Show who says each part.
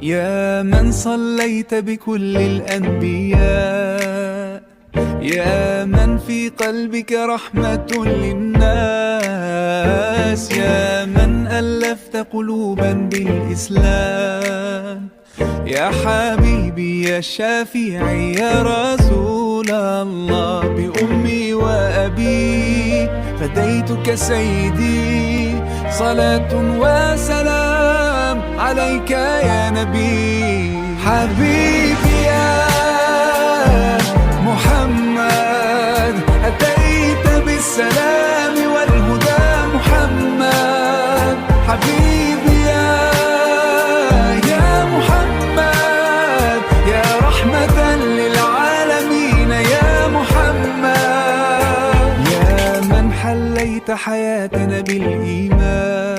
Speaker 1: يا من صليت بكل الأنبياء، يا من في قلبك رحمة للناس، يا من ألفت قلوبا بالإسلام، يا حبيبي يا شافعي يا رسول الله، بأمي وأبي فديتك سيدي، صلاة وسلام عليك يا نبي. حبيبي يا محمد أتيت بالسلام والهدى محمد، حبيبي يا محمد يا رحمة للعالمين يا محمد، يا من حليت حياتنا بالإيمان،